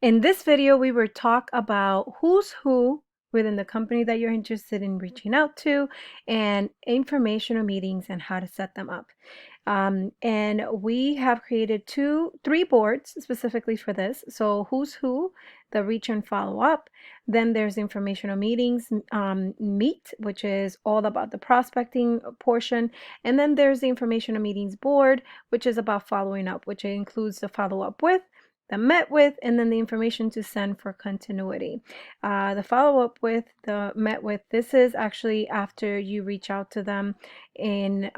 In this video, we will talk about who's who within the company that you're interested in reaching out to and informational meetings and how to set them up. And we have created three boards specifically for this. So who's who, the reach and follow up. Then there's informational meetings, meet, which is all about the prospecting portion. And then there's the informational meetings board, which is about following up, which includes the follow up with, the met with, and then the information to send for continuity. The follow up with, the met with, this is actually after you reach out to them in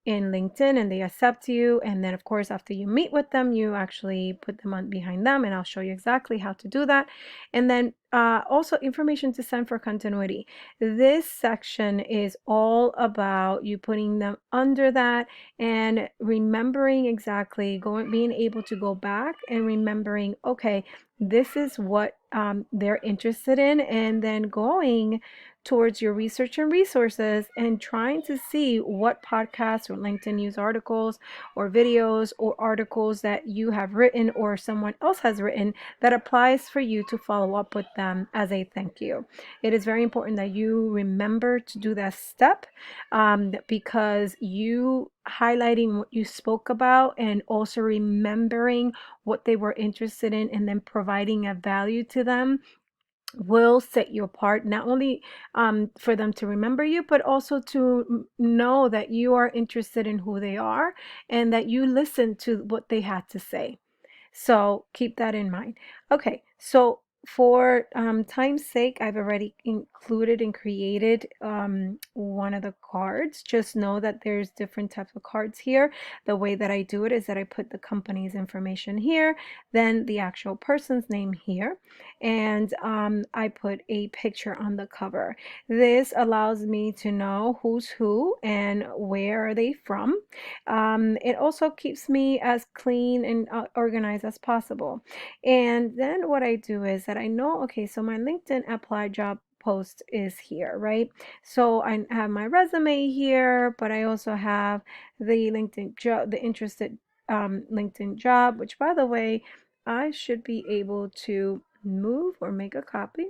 LinkedIn and they accept you. And then of course, after you meet with them, you actually put them on behind them, and I'll show you exactly how to do that. And then also information to send for continuity. This section is all about you putting them under that and remembering exactly, being able to go back and remembering, okay, this is what they're interested in, and then going towards your research and resources and trying to see what podcasts or LinkedIn news articles or videos or articles that you have written or someone else has written that applies for you to follow up with them as a thank you. It is very important that you remember to do that step, because you highlighting what you spoke about and also remembering what they were interested in and then providing a value to them will set you apart, not only for them to remember you, but also to know that you are interested in who they are and that you listen to what they had to say. So keep that in mind. Okay, so for time's sake, I've already included and created one of the cards. Just know that there's different types of cards here. The way that I do it is that I put the company's information here, then the actual person's name here, and I put a picture on the cover. This allows me to know who's who and where are they from. It also keeps me as clean and organized as possible. And then what I do is that I know, okay, so my LinkedIn applied job post is here, right? So I have my resume here, but I also have the LinkedIn job, the interested LinkedIn job, which by the way, I should be able to move or make a copy,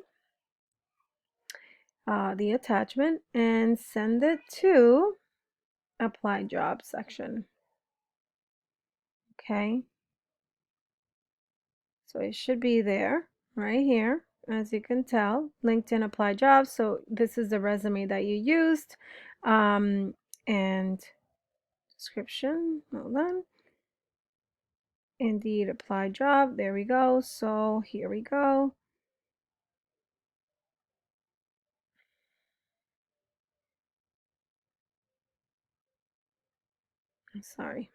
the attachment, and send it to apply job section. Okay. So it should be there right here. As you can tell, LinkedIn apply jobs. So this is the resume that you used. And description, hold on. Indeed apply job. There we go. So here we go. Sorry.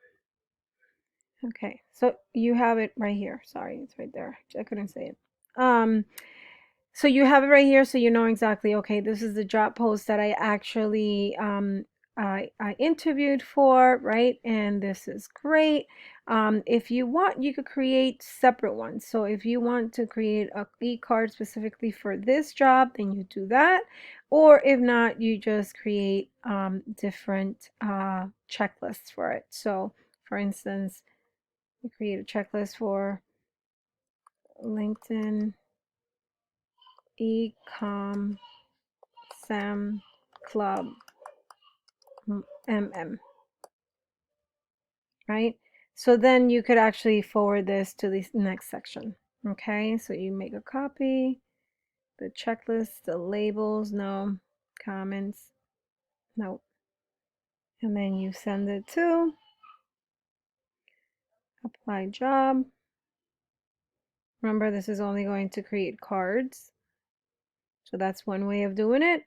Okay, so you have it right here. Sorry, it's right there. I couldn't say it. So you have it right here, so you know exactly, okay, this is the job post that I actually I interviewed for, right? And this is great. If you want, you could create separate ones. So if you want to create a e-card specifically for this job, then you do that. Or if not, you just create different checklists for it. So for instance, you create a checklist for LinkedIn Ecom Sam Club MM, right? So then you could actually forward this to the next section. Okay, so you make a copy, the checklist, the labels, no, comments, no, and then you send it to apply job. Remember, this is only going to create cards. So that's one way of doing it.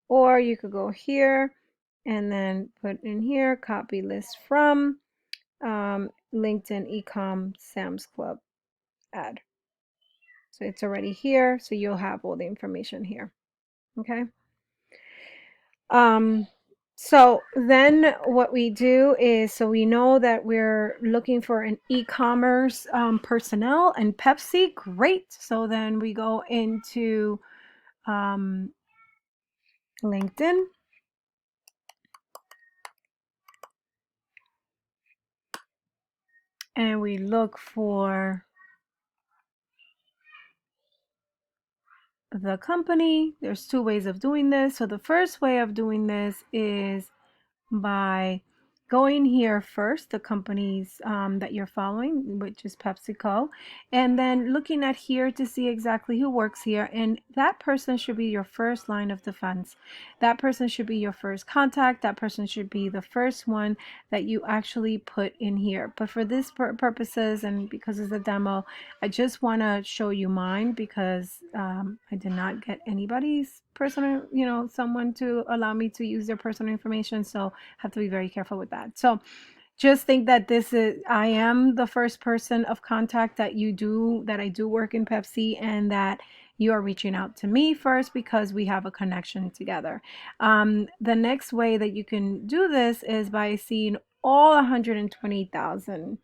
Or you could go here and then put in here, copy list from LinkedIn Ecom Sam's Club ad. So it's already here. So you'll have all the information here. Okay. So then what we do is, so we know that we're looking for an e-commerce personnel and Pepsi. Great. So then we go into LinkedIn. And we look for the company. There's two ways of doing this. So the first way of doing this is by going here first, the companies that you're following, which is PepsiCo, and then looking at here to see exactly who works here. And that person should be your first line of defense. That person should be your first contact. That person should be the first one that you actually put in here. But for this purposes and because it's a demo, I just want to show you mine because I did not get anybody's personal, someone to allow me to use their personal information. So have to be very careful with that. So just think that I am the first person of contact that I do work in Pepsi, and that you are reaching out to me first because we have a connection together. The next way that you can do this is by seeing all 120,000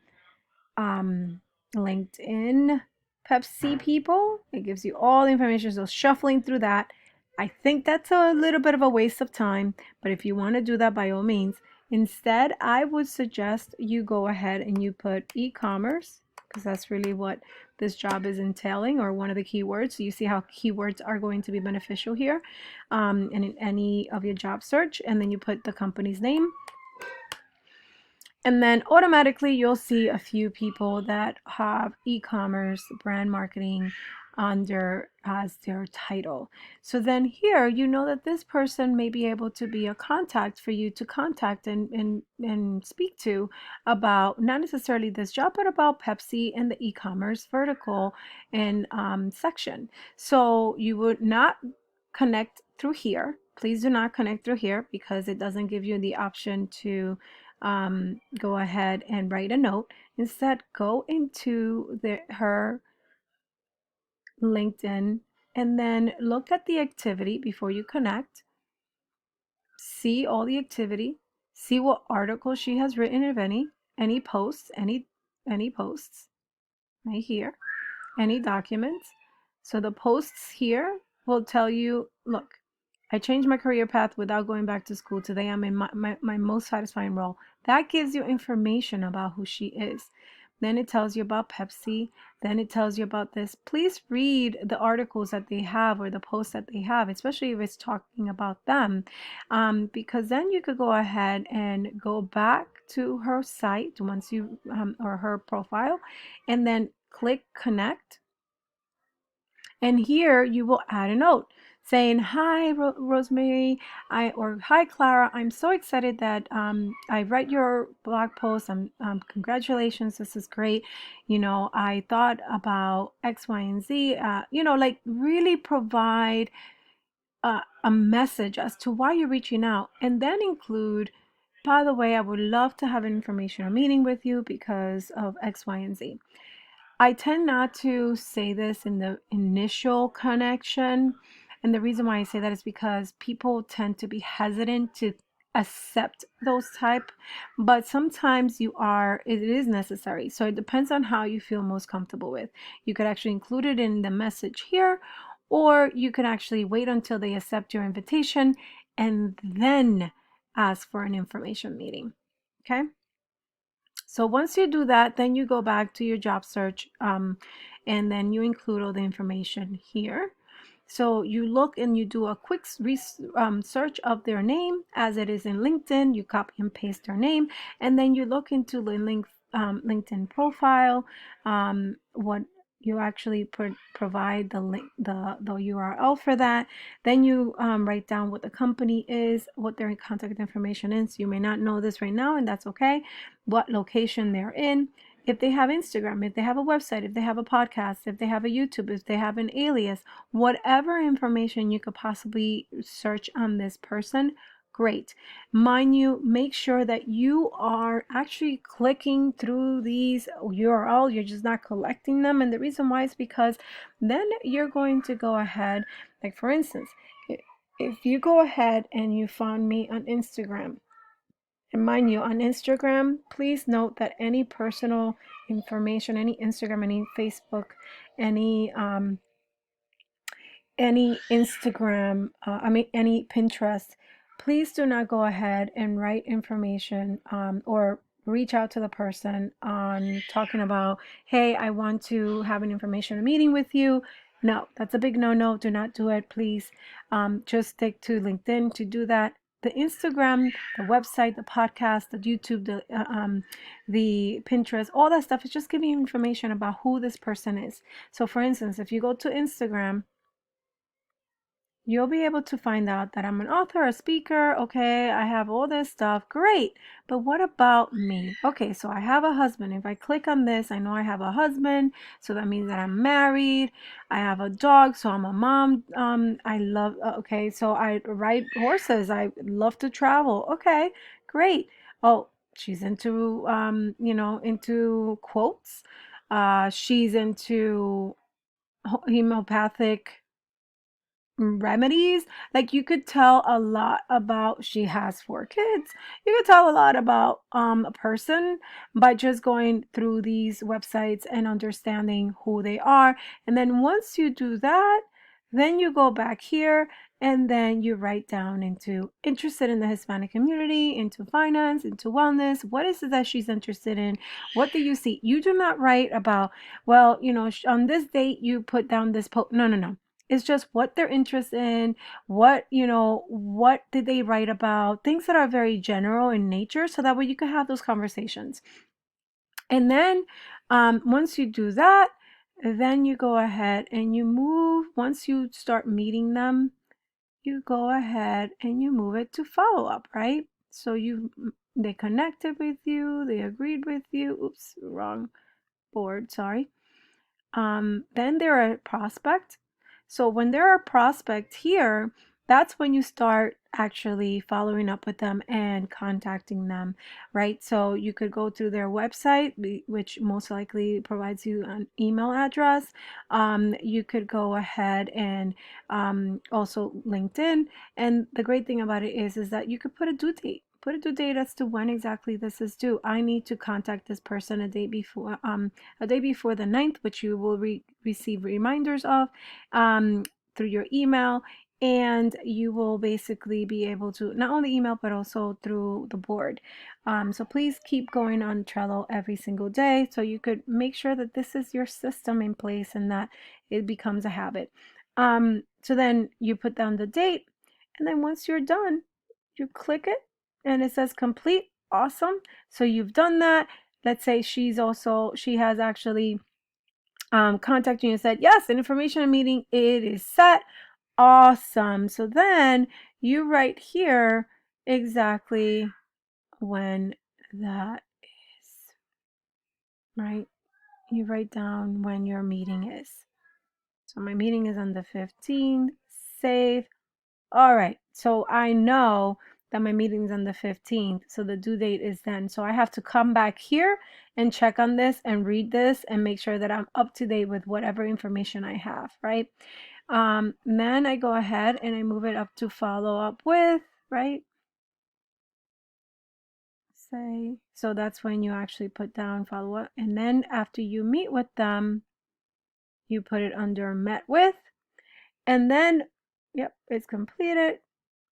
LinkedIn Pepsi people. It gives you all the information. So shuffling through that, I think that's a little bit of a waste of time, but if you want to do that, by all means. Instead, I would suggest you go ahead and you put e-commerce, because that's really what this job is entailing, or one of the keywords. So you see how keywords are going to be beneficial here, and in any of your job search. And then you put the company's name. And then automatically you'll see a few people that have e-commerce brand marketing under as their title. So then here you know that this person may be able to be a contact for you to contact and speak to about not necessarily this job, but about Pepsi and the e-commerce vertical and section. So you would not connect through here. Please do not connect through here because it doesn't give you the option to go ahead and write a note. Instead, go into her LinkedIn and then look at the activity before you connect. See all the activity. See what articles she has written, if any posts, any posts right here, any documents. So the posts here will tell you, look, I changed my career path without going back to school. Today I'm in my most satisfying role. That gives you information about who she is. Then it tells you about Pepsi. Then it tells you about this. Please read the articles that they have or the posts that they have, especially if it's talking about them, because then you could go ahead and go back to her site once you, or her profile, and then click connect. And here you will add a note saying, hi, Rosemary, or hi, Clara. I'm so excited that I read your blog post. Congratulations, this is great. I thought about X, Y, and Z. Like really provide a message as to why you're reaching out, and then include, by the way, I would love to have an informational meeting with you because of X, Y, and Z. I tend not to say this in the initial connection. And the reason why I say that is because people tend to be hesitant to accept those type, but sometimes it is necessary. So it depends on how you feel most comfortable with. You could actually include it in the message here, or you can actually wait until they accept your invitation and then ask for an information meeting. Okay. So once you do that, then you go back to your job search, and then you include all the information here. So you look and you do a quick search of their name as it is in LinkedIn. You copy and paste their name, and then you look into the LinkedIn profile, what you actually provide the link, the URL for that. Then you write down what the company is, what their contact information is. You may not know this right now, and that's okay. What location they're in, if they have Instagram, if they have a website, if they have a podcast, if they have a YouTube, if they have an alias, whatever information you could possibly search on this person, great. Mind you, make sure that you are actually clicking through these URL. You're just not collecting them. And the reason why is because then you're going to go ahead, like for instance, if you go ahead and you found me on Instagram, and mind you, on Instagram, please note that any personal information, any Instagram, any Facebook, any Instagram, any Pinterest, please do not go ahead and write information or reach out to the person on talking about, hey, I want to have an information meeting with you. No, that's a big no-no. Do not do it, please. Just stick to LinkedIn to do that. The Instagram, the website, the podcast, the YouTube, the Pinterest, all that stuff is just giving you information about who this person is. So, for instance, if you go to Instagram, you'll be able to find out that I'm an author, a speaker. Okay, I have all this stuff. Great. But what about me? Okay, so I have a husband. If I click on this, I know I have a husband. So that means that I'm married. I have a dog. So I'm a mom. I love, okay, so I ride horses. I love to travel. Okay, great. Oh, she's into, into quotes. She's into homeopathic remedies. Like, you could tell a lot about, she has 4 kids. You could tell a lot about a person by just going through these websites and understanding who they are. And then once you do that, then you go back here and then you write down into interested in the Hispanic community, into finance, into wellness. What is it that she's interested in? What do you see? You do not write about, well, on this date you put down this post. No, no, no. It's just what they're interested in, what did they write about, things that are very general in nature, so that way you can have those conversations. And then once you do that, then you go ahead and you move, once you start meeting them, you go ahead and you move it to follow up, right? So they connected with you, they agreed with you. Oops, wrong board, sorry. Then they're a prospect. So when they're a prospect here, that's when you start actually following up with them and contacting them, right? So you could go through their website, which most likely provides you an email address. You could go ahead and also LinkedIn. And the great thing about it is that you could put a due date. Put a due date as to when exactly this is due. I need to contact this person a day before the 9th, which you will receive reminders of through your email. And you will basically be able to not only email, but also through the board. So please keep going on Trello every single day so you could make sure that this is your system in place and that it becomes a habit. So then you put down the date, and then once you're done, you click it and it says complete. Awesome. So you've done that. Let's say she has actually contacted you and said, yes, an information meeting, it is set. Awesome. So then you write here exactly when that is, right? You write down when your meeting is. So my meeting is on the 15th. Save. All right, so I know that my meeting's on the 15th, so the due date is then. So I have to come back here and check on this and read this and make sure that I'm up to date with whatever information I have, right? Then I go ahead and I move it up to follow up with, right? Say, so that's when you actually put down follow up. And then after you meet with them, you put it under met with. And then, yep, it's completed.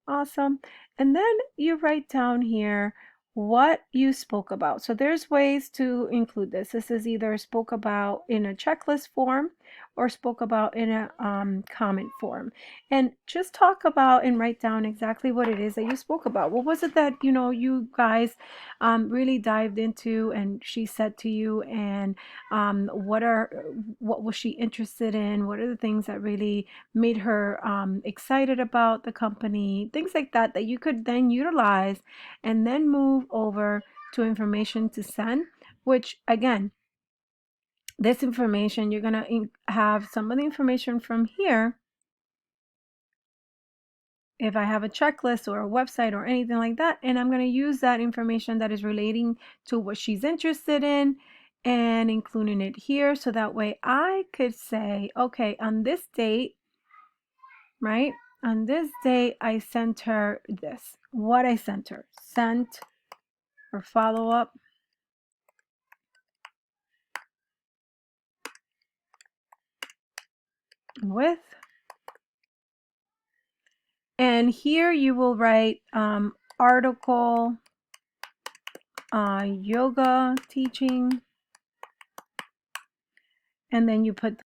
Awesome. And then you write down here what you spoke about. So there's ways to include this. This is either spoke about in a checklist form or spoke about in a comment form. And just talk about and write down exactly what it is that you spoke about. What was it that, you guys really dived into and she said to you, and what was she interested in? What are the things that really made her excited about the company? Things like that that you could then utilize and then move over to information to send, which again, this information, you're going to have some of the information from here. If I have a checklist or a website or anything like that, and I'm going to use that information that is relating to what she's interested in and including it here, so that way I could say, okay, on this date, right? On this date, I sent her this. What I sent her. Sent or follow up with. And here you will write article, yoga teaching, and then you put